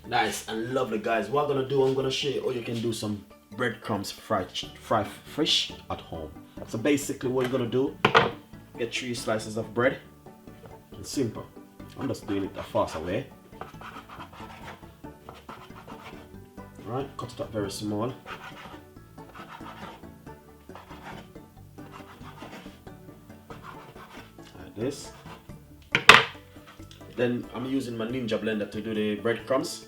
Nice and lovely, guys. What I'm gonna do, I'm gonna show you how you can do some breadcrumbs fry fish at home. So basically what you're gonna do, get 3 slices of bread. It's simple. I'm just doing it a faster way. Alright, cut it up very small. Like this. Then I'm using my Ninja blender to do the breadcrumbs.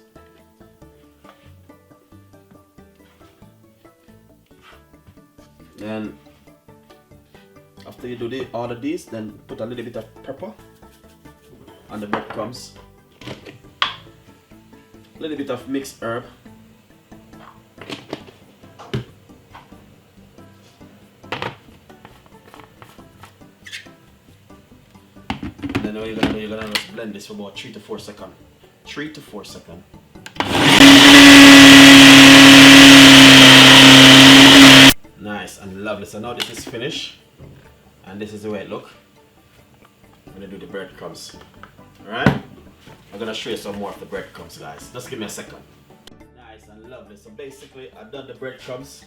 Then after you do all of these, then put a little bit of pepper on the breadcrumbs. A little bit of mixed herb. And then what you're gonna just blend this for about 3 to 4 seconds. 3 to 4 seconds. Nice and lovely. So now this is finished, and this is the way it looks. I'm gonna do the breadcrumbs. Alright? I'm gonna show you some more of the breadcrumbs, guys. Just give me a second. Nice and lovely. So basically I've done the breadcrumbs.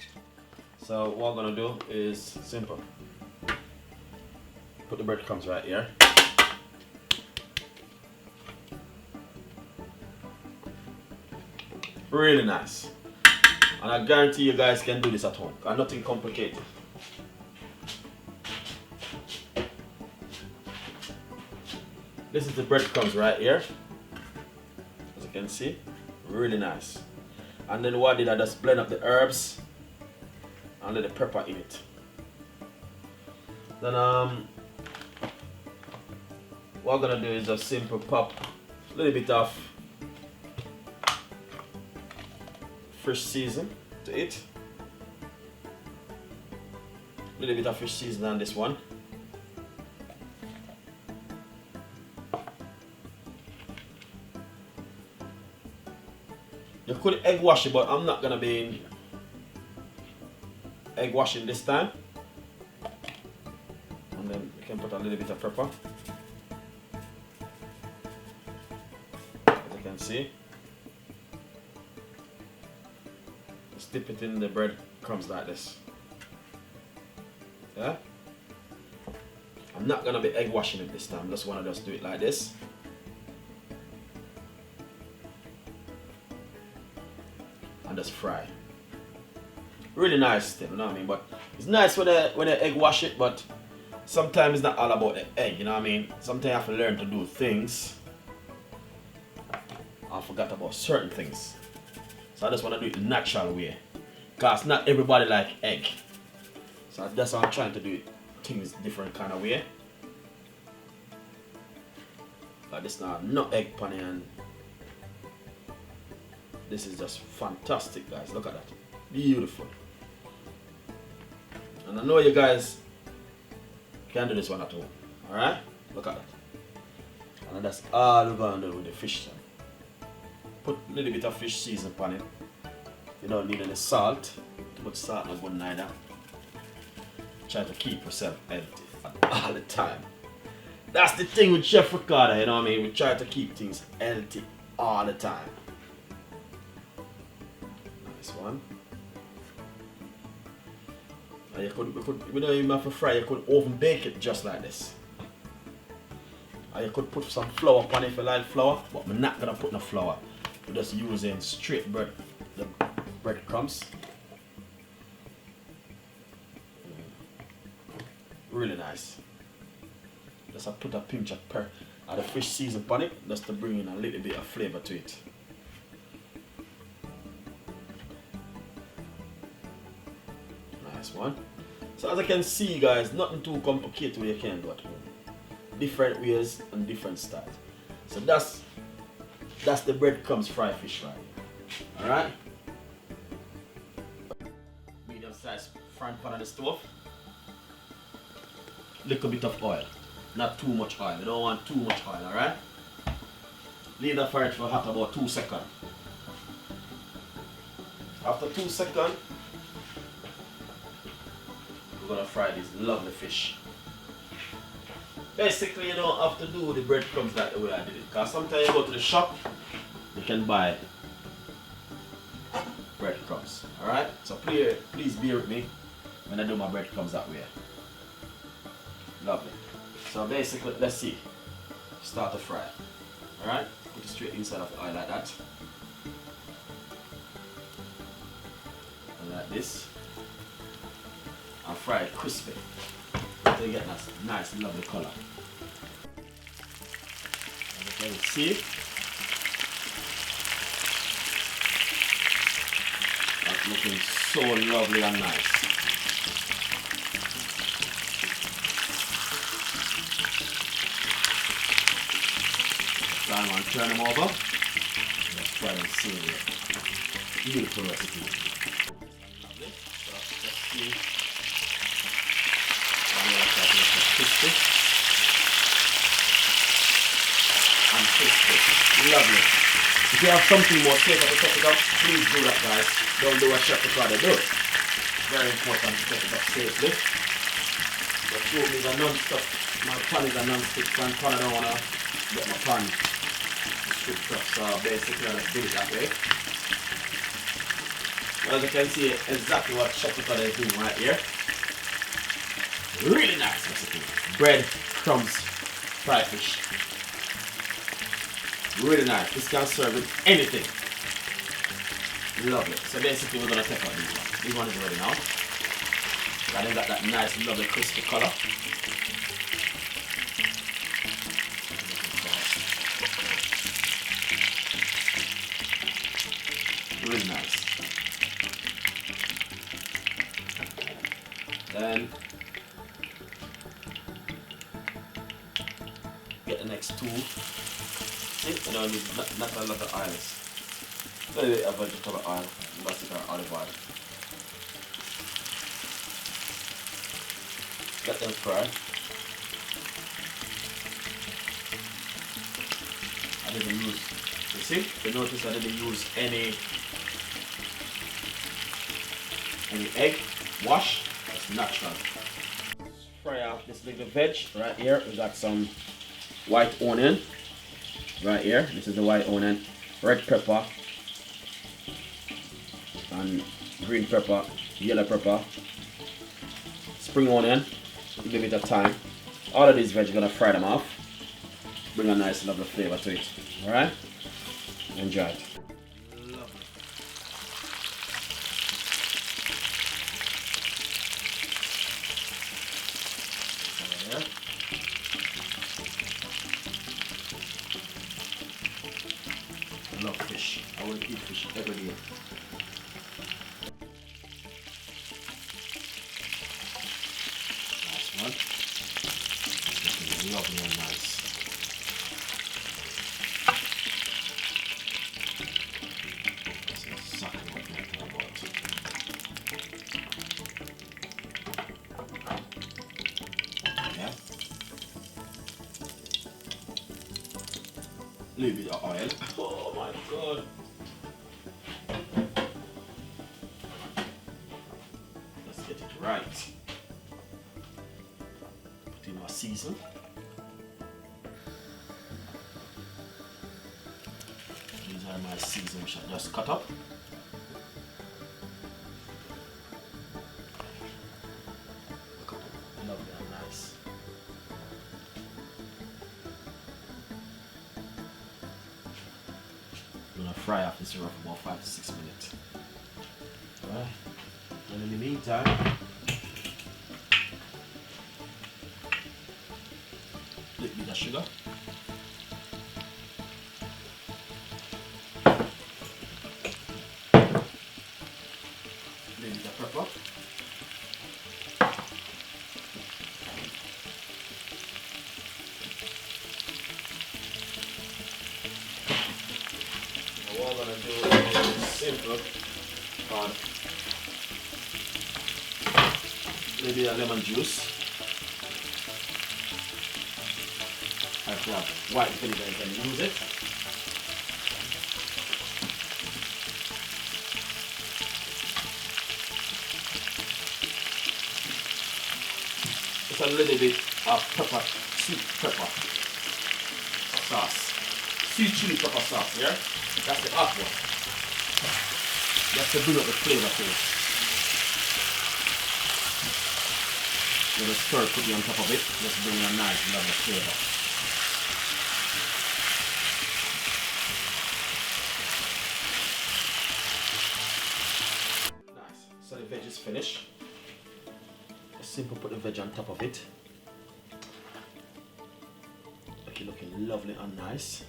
So what I'm gonna do is simple. Put the breadcrumbs right here. Really nice. And I guarantee you guys can do this at home. Nothing complicated. This is the breadcrumbs right here. As you can see, really nice. And then what I did, I just blend up the herbs and let the pepper in it. Then what I'm gonna do is just simple pop a little bit of fish season to it. A little bit of fish season on this one. You could egg wash it, but I'm not gonna be egg washing this time. And then you can put a little bit of pepper. As you can see. Just dip it in the breadcrumbs like this. Yeah? I'm not gonna be egg washing it this time. I just wanna do it like this. And just fry. Really nice still, you know what I mean? But it's nice when they egg wash it, but sometimes it's not all about the egg, you know what I mean? Sometimes you have to learn to do things. I forgot about certain things. So I just want to do it the natural way. Because not everybody like egg. So that's why I'm trying to do it things different kind of way. Like this now, no egg pan and this is just fantastic, guys. Look at that. Beautiful. And I know you guys can do this one at home. Alright? Look at that. And that's all we're going to do with the fish. Put a little bit of fish season on it. You don't need any salt. Too much salt not good neither. Try to keep yourself healthy all the time. That's the thing with Chef Ricardo, you know what I mean? We try to keep things healthy all the time. Nice one. And we don't even have to fry, you could oven bake it just like this. And you could put some flour on it if you like flour, but we're not gonna put no flour. We're just using straight bread, the breadcrumbs. Really nice. Just put a pinch of the fish season on it, just to bring in a little bit of flavor to it. Nice one. So as I can see, guys, nothing too complicated you can do at home. Different ways and different styles. So that's the breadcrumbs fried fish right here. Alright? Medium size frying pan on the stove. Little bit of oil. Not too much oil. You don't want too much oil, alright? Leave the fire for hot about 2 seconds. After 2 seconds, we're gonna fry this lovely fish. Basically, you don't have to do the breadcrumbs like the way I did it. Because sometimes you go to the shop, you can buy breadcrumbs. Alright? So please bear with me when I do my breadcrumbs that way. Lovely. So basically, let's see. Start to fry. Alright? Put it straight inside of the oil like that. And like this. And fry it crispy. So you get that nice, lovely color. And you can see. That's looking so lovely and nice. Time and turn them over. Let's try and see it. Beautiful recipe. Lovely. So let's see. Crispy. And crispy. Lovely. If you have something more flavor to top it up, please do that, guys. Don't do what Chef Ricardo do. Very important to top it up safely. The food is a non-stop. My pan is a non-stick pan. I don't want to get my pan stripped up. So basically, let's do it that way. As you can see, exactly what Chef Ricardo is doing right here. Really nice recipe. Bread, crumbs, fried fish. Really nice. This can serve with anything. Lovely. So basically we're going to take out these ones. These ones is ready now. And they got that nice, lovely, crispy color. Really nice. Then get the next two. See, you don't need not a lot of oils. A little bit of vegetable oil, basic olive oil. Let them fry. I didn't use, you see, you notice I didn't use any egg wash. That's natural. Fry out this little veg right here. We got some white onion right here. This is the white onion, red pepper, and green pepper, yellow pepper, spring onion. Give it a time. All of these veg, gonna fry them off. Bring a nice lovely flavor to it. Alright? Enjoy it. Lovely. There. I love fish. I will eat fish every day. Nice one. Looking lovely and nice. That's exactly what I'm talking about. Yeah. A little bit of oil. Oh my god. Let's get it right. Put in our season. These are my season which I just cut up. Lovely and nice. I'm gonna fry off this rough about 5 to 6 minutes. Alright. And in the meantime, little bit of sugar. Little bit of pepper. What I'm gonna do is simple. Maybe a lemon juice. If you have white vinegar, you can use it. Just a little bit of pepper, sweet pepper sauce. Sweet chili pepper sauce, yeah? That's the hot one. Just to bring up the flavor to it. With a stir put it on top of it, just bring a nice lovely flavor. Nice. So the veg is finished. Just simply put the veg on top of it. Okay, looking lovely and nice.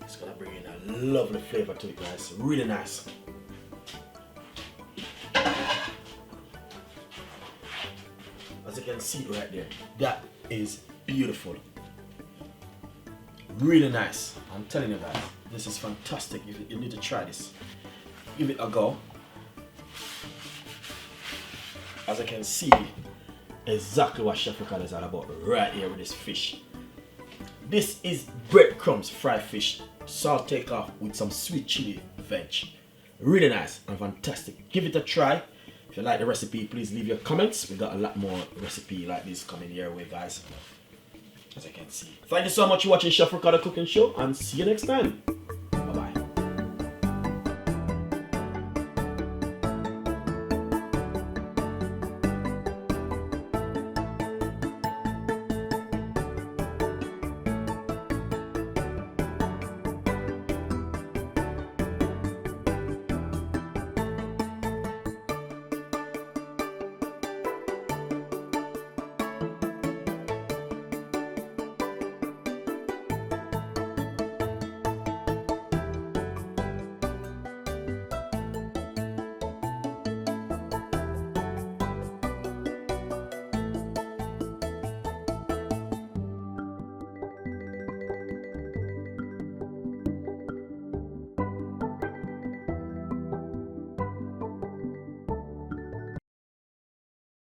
It's gonna bring in a lovely flavor to it, guys. Really nice. As you can see right there, that is beautiful. Really nice. I'm telling you guys, this is fantastic. You need to try this. Give it a go. As I can see, exactly what Chef Ricardo is all about right here with this fish. This is breadcrumbs fried fish, salt take off with some sweet chili veg. Really nice and fantastic. Give it a try. If you like the recipe, please leave your comments. We got a lot more recipe like this coming your way, guys. As I can see. Thank you so much for watching Chef Ricardo Cooking Show, and see you next time.